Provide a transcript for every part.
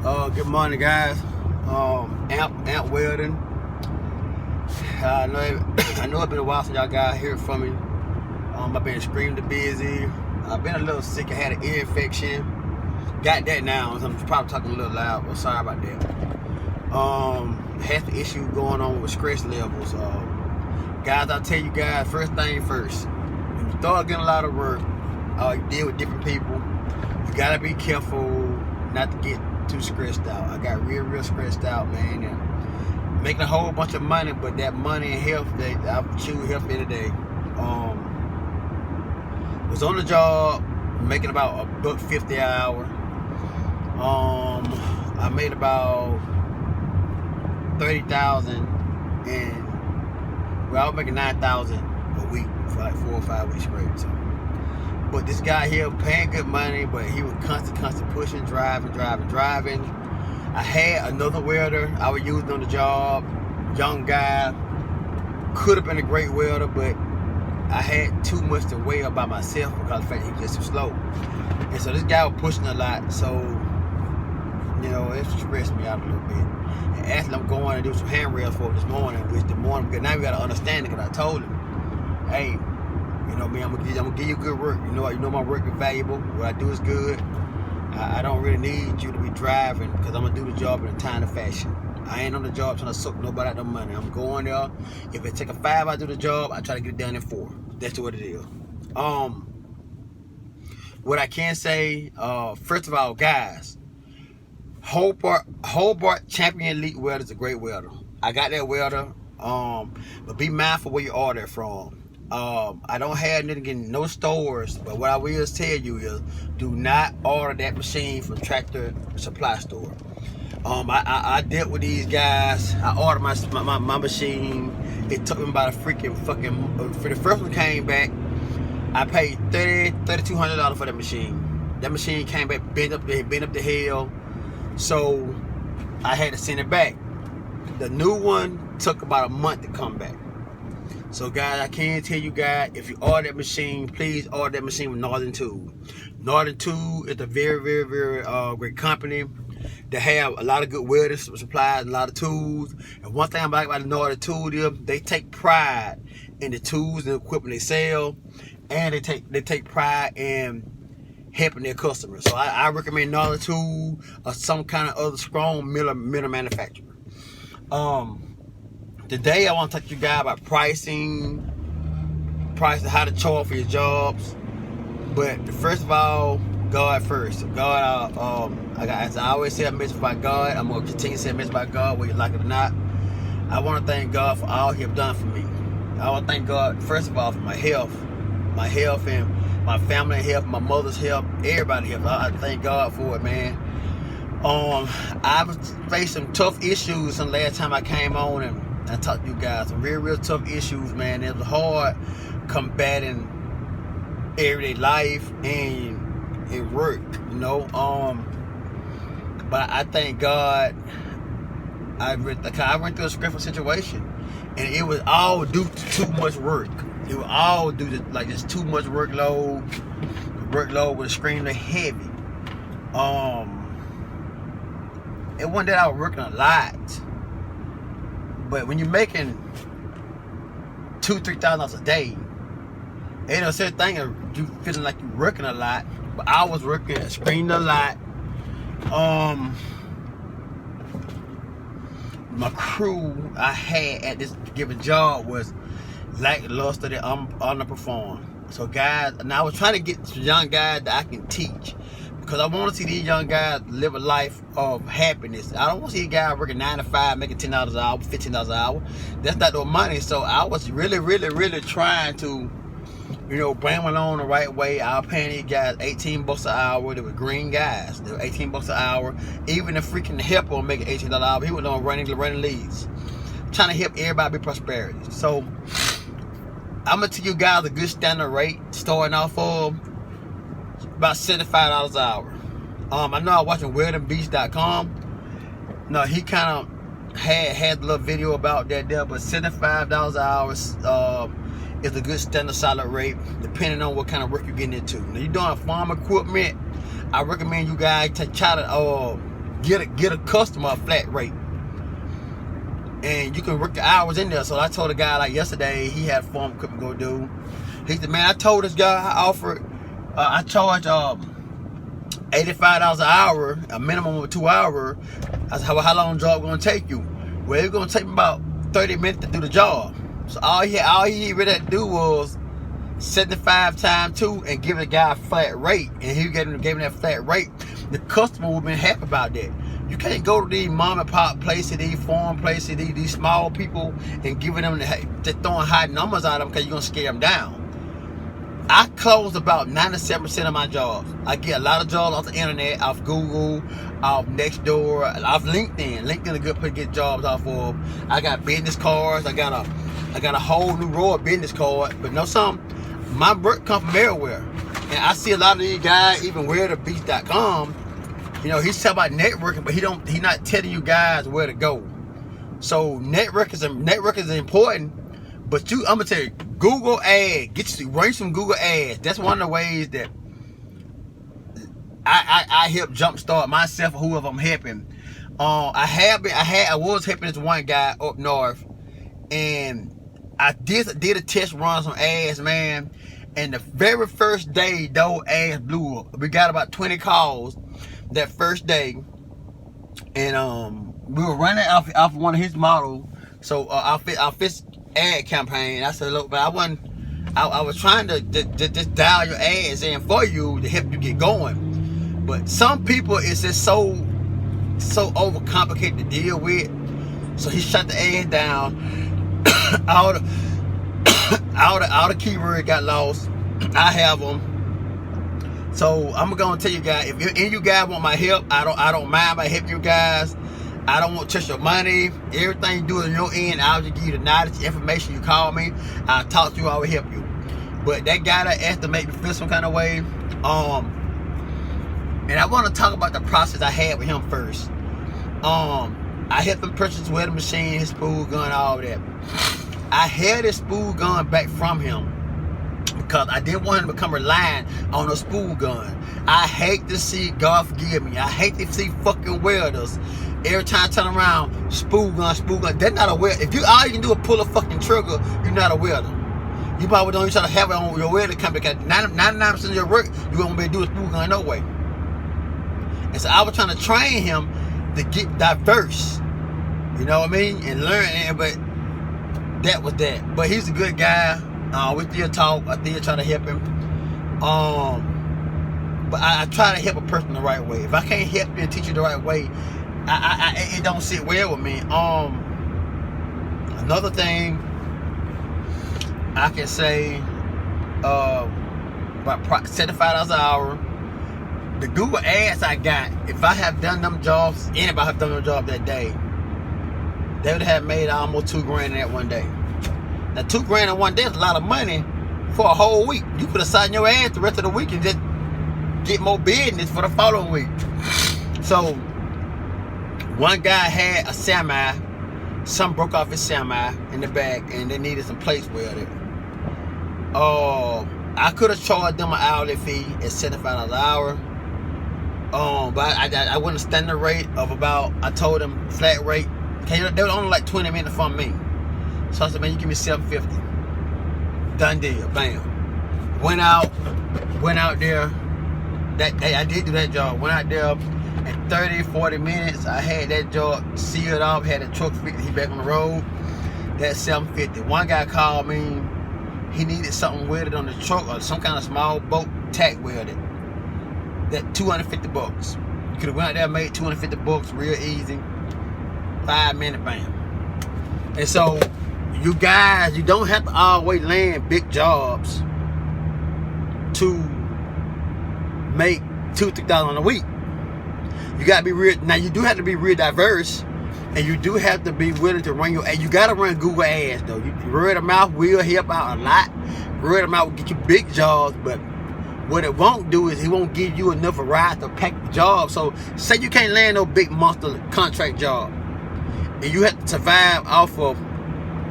Good morning, guys. Amp Welding. I know it's been a while since y'all guys heard from me. I've been extremely busy. I've been a little sick. I had an ear infection. Got that now, so I'm probably talking a little loud, but sorry about that. Had the issue going on with stress levels. Guys, I'll tell you guys, first thing first, when you start getting a lot of work, you deal with different people, you gotta be careful not to get too stressed out. I got real stressed out, man, and making a whole bunch of money, but that money and health, I choose health every day. Was on the job making about $1.50 an hour. I made about $30,000, and I was making $9,000 a week for like 4 or 5 weeks straight. So, but this guy here paying good money, but he was constant pushing, driving. I had another welder I was using on the job, young guy, could have been a great welder, but I had too much to weld by myself because of the fact he was just too slow. And so this guy was pushing a lot, so you know, it stressed me out a little bit. And actually, I'm going to do some handrails for him this morning, because now we got to understand it, because I told him, hey, you know me, I'm gonna give you good work. You know my work is valuable. What I do is good. I don't really need you to be driving, because I'm gonna do the job in a timely fashion. I ain't on the job trying to suck nobody out no money. I'm going there. If it take a 5 I do the job, I try to get it done in 4. That's what it is. What I can say, first of all, guys, HOBART Champion Elite Welder is a great welder. I got that welder, but be mindful where you order from. I don't have nothing in no stores, but what I will tell you is, do not order that machine from Tractor Supply Store. I dealt with these guys. I ordered my machine. It took me about a freaking for the first one came back, I paid $3,200 for that machine. That machine came back bent up the hill, so I had to send it back. The new one took about a month to come back. So guys, I can tell you guys, if you order that machine, please order that machine with Northern Tool. Northern Tool is a very great company. They have a lot of good welding supplies and a lot of tools. And one thing I like about the Northern Tool is they take pride in the tools and equipment they sell, and they take pride in helping their customers. So I recommend Northern Tool or some kind of other strong mill manufacturer. Today I want to talk to you guys about pricing, how to charge for your jobs. But first of all, God first. So God, as I always say, a message by God. I'm gonna continue to say a message by God, whether you like it or not. I want to thank God for all He have done for me. I want to thank God first of all for my health and my family health, my mother's health, everybody's health. I thank God for it, man. I've faced some tough issues since last time I came on and I talked to you guys. Some real tough issues, man. It was hard combating everyday life and work, you know. But I thank God. I went through a stressful situation, and it was all due to too much work. It was all due to just too much workload. The workload was extremely heavy. It wasn't that I was working a lot, but when you're making $2,000-$3,000 a day, ain't no such thing as you feeling like you're working a lot. But I was working extremely a lot. My crew I had at this given job was lackluster, they underperformed. So guys, and I was trying to get some young guys that I can teach, because I want to see these young guys live a life of happiness. I don't want to see a guy working 9 to 5, making $10 an hour, $15 an hour. That's not no money. So I was really trying to, you know, bring them along the right way. I was paying these guys $18 an hour. They were green guys. They were $18 an hour. Even the freaking helper making $18 an hour. He was on running leads, trying to help everybody be prosperity. So I'm gonna tell you guys a good standard rate starting off for about $75 an hour. I know I was watching weldingbeast.com. No, he kind of had a little video about that there, but $75 an hour is a good standard solid rate, depending on what kind of work you're getting into. Now, you're doing farm equipment, I recommend you guys to try to get a customer a flat rate. And you can work the hours in there. So I told a guy like yesterday, he had form couldn't go do. He said, man, I told this guy I charge $85 an hour, a minimum of 2 hours. I said, how long the job gonna take you? Well, it's gonna take me about 30 minutes to do the job. So all he really had to do was 75 times 2 and give the guy a flat rate. And he gave him that flat rate. The customer would have been happy about that. You can't go to these mom and pop places, these foreign places, these small people, and giving them just throwing high numbers at them because you're gonna scare them down. I close about 97% of my jobs. I get a lot of jobs off the internet, off Google, off Nextdoor, off LinkedIn. LinkedIn is a good place to get jobs off of. I got business cards. I got a whole new row of business cards. But know something? My work comes from everywhere. And I see a lot of these guys, even WeldingBeast.com, you know, he's talking about networking, but he's not telling you guys where to go. So network is important. But I'm gonna tell you, Google ads, run some Google ads. That's one of the ways that I help jumpstart myself or whoever I'm helping. I was helping this one guy up north, and I did a test run on ads, man. And the very first day, those ads blew up. We got about 20 calls that first day, and we were running off one of his models. So our fifth ad campaign. I said, look, but I was trying to just dial your ads in for you to help you get going. But some people it's just so overcomplicated to deal with. So he shut the ad down. all the keyword got lost. I have them. So I'm gonna tell you guys, if any of you guys want my help, I don't mind by helping you guys. I don't want to touch your money. Everything you do on your end, I'll just give you the knowledge, information. You call me, I'll talk to you, I will help you. But that guy that asked to make me feel some kind of way, and I want to talk about the process I had with him first. I helped him purchase welding machine, his spool gun, all that. I had his spool gun back from him because I didn't want him to become reliant on a spool gun. I hate to see, God forgive me, I hate to see fucking welders every time I turn around, spool gun. That's not a welder. If all you can do is pull a fucking trigger, you're not a welder. You probably don't even try to have it on your welder company because 99% of your work, you won't be able to do a spool gun no way. And so I was trying to train him to get diverse. You know what I mean? And learn, but that was that. But he's a good guy. We still talk. I still try to help him. But I try to help a person the right way. If I can't help you and teach you the right way, it don't sit well with me. Another thing I can say about $75 an hour. The Google ads I got, if I have done them jobs, anybody have done them job that day, they would have made almost $2,000 in that one day. Now $2,000 in one day is a lot of money for a whole week. You could have signed your ass the rest of the week and just get more business for the following week. So one guy had a semi, some broke off his semi in the back and they needed some plates welded. I could have charged them an hourly fee at $75 an hour. But I wouldn't stand the rate of about, I told them flat rate. They were only like 20 minutes from me. So I said, man, you give me $750. Done deal, bam. Went out there. That day I did do that job. Went out there in 30, 40 minutes. I had that job sealed off, had the truck fixed, he back on the road. That's $750. One guy called me. He needed something welded on the truck or some kind of small boat tack welded. That $250. You could have went out there and made $250 real easy. 5 minutes, bam. And so, you guys, you don't have to always land big jobs to make $2,000-$3,000 a week. You gotta be real. Now, you do have to be real diverse, and you do have to be willing to run your ads. You gotta run Google ads though. Word of mouth will help out a lot. Word of mouth will get you big jobs, but what it won't do is it won't give you enough variety to pack the job. So, say you can't land no big monster contract job, and you have to survive off of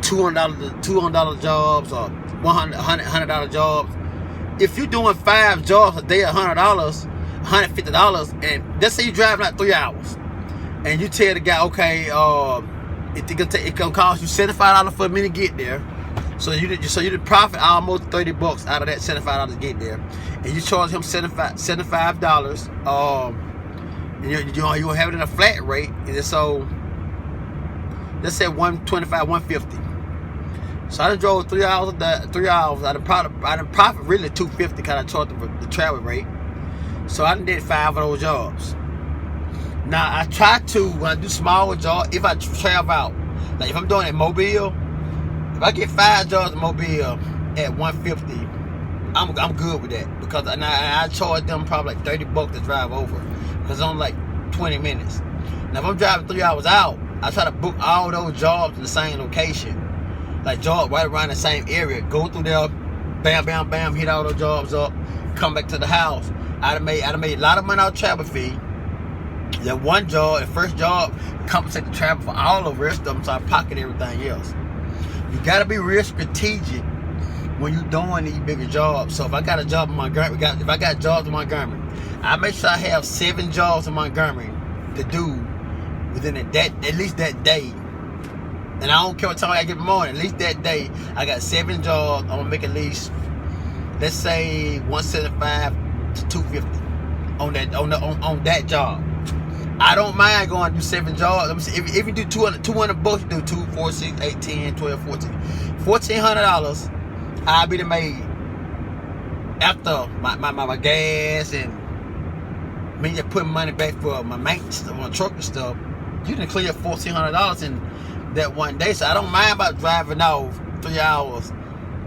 $200 jobs or $100 jobs. If you're doing 5 jobs a day at $100, $150, and let's say you're driving like 3 hours, and you tell the guy, okay, it gonna cost you $75 for me to get there. So you profit almost $30 out of that $75 to get there, and you charge him $75. And you have it in a flat rate, and so let's say $125, $150. So I done drove 3 hours. 3 hours. I done profit really $250 because I charged the travel rate. So I done did 5 of those jobs. Now I try to, when I do smaller jobs, if I travel out, like if I'm doing it Mobile, if I get 5 jobs in Mobile at $150, I'm good with that, because I charge them probably like $30 to drive over, because it's only like 20 minutes. Now if I'm driving 3 hours out, I try to book all those jobs in the same location, like jobs right around the same area. Go through there, bam, bam, bam, hit all those jobs up, come back to the house. I'd have made a lot of money out of travel fee. That one job, the first job, compensate the travel for all the rest of them, so I pocket everything else. You gotta be real strategic when you're doing these bigger jobs. So if I got a job in Montgomery, if I got jobs in Montgomery, I make sure I have 7 jobs in Montgomery to do within at least that day. And I don't care what time I get in the morning, at least that day, I got 7 jobs. I'm gonna make at least, let's say, $175 to $250 on that job. I don't mind going to do 7 jobs. If you do $200 bucks, you do 2, 4, 6, 8, 10, 12, 14. $1,400, I'll be the made after my gas and me just putting money back for my maintenance on my truck and stuff. You can clear $1,400 in that one day. So I don't mind about driving off 3 hours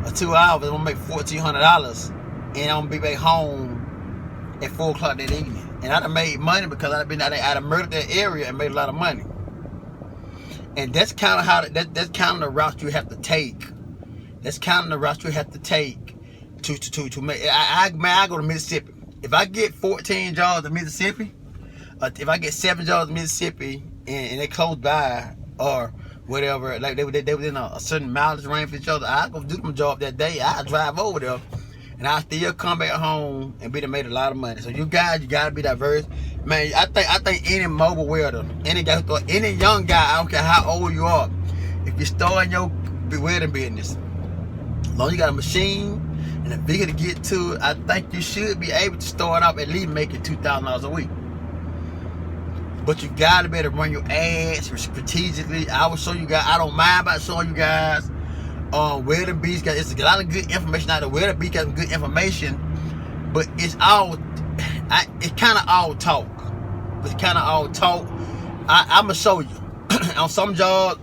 or 2 hours. I'm gonna make $1,400, and I'm gonna be back home at 4 o'clock that evening. And I'd have made money because I'd have murdered that area and made a lot of money. And that's kind of that's kind of the route you have to take. That's kind of the route you have to take to make. I go to Mississippi. If I get 14 jobs in Mississippi, if I get 7 jobs in Mississippi and they close by or whatever, like they within a certain mileage range for each other, I go do them job that day. I drive over there. And I still come back home and made a lot of money. So you guys, you gotta be diverse, man. I think any mobile welder, any young guy, I don't care how old you are, if you're starting your welding business, as long as you got a machine and a bigger to get to it, I think you should be able to start off at least making $2,000 a week. But you gotta be able to run your ads strategically. I will show you guys. I don't mind about showing you guys. Welding Beast got, it's a lot of good information out there. Welding Beast got some good information, but it's kind of all talk. It's kind of all talk. I'm gonna show you on some jobs.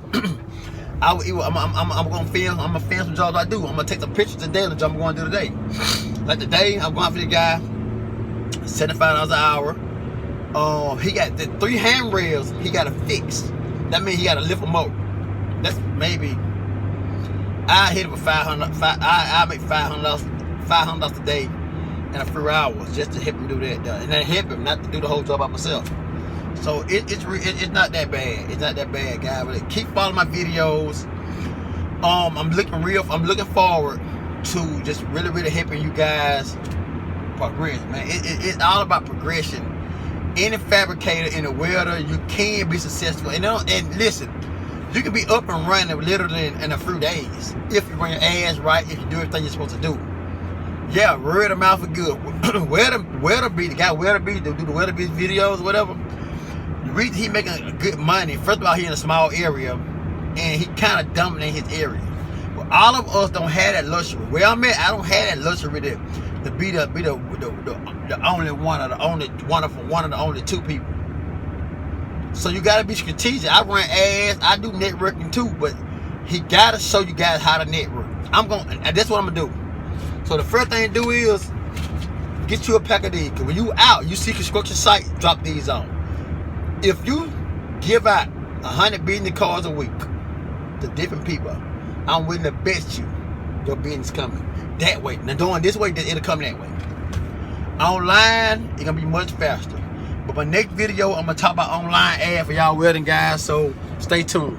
I'm gonna film some jobs I do. I'm gonna take some pictures today of the job I'm going to do today. Like today, I'm going for the guy, $75 an hour. He got the 3 handrails. He got to fix. That means he got to lift them up. That's maybe. I hit it with $500. I make $500 a day in a few hours just to help him do that, and then help him not to do the whole job by myself. So it's not that bad. It's not that bad, guys. But keep following my videos. I'm looking forward to just really helping you guys progress, man. It's all about progression. Any fabricator, any welder, you can be successful. And listen. You can be up and running literally in a few days if you run your ass right, if you do everything you're supposed to do. Yeah, word of mouth is good. Welder be the guy, Welder be do the Welder be videos, whatever. The reason he making good money, first of all, he in a small area, and he kind of dominating his area. But all of us don't have that luxury. Where I'm at, I don't have that luxury to be the only one or the only one of the only 2 people. So you gotta be strategic. I run ads, I do networking too, but he gotta show you guys how to network. That's what I'm gonna do. So the first thing to do is get you a pack of these. Cause when you out, you see construction site, drop these on. If you give out 100 business cards a week to different people, I'm willing to bet you your business coming that way. Now doing this way, it'll come that way. Online, it's gonna be much faster. But my next video, I'm gonna talk about online ad for y'all welding guys, so stay tuned.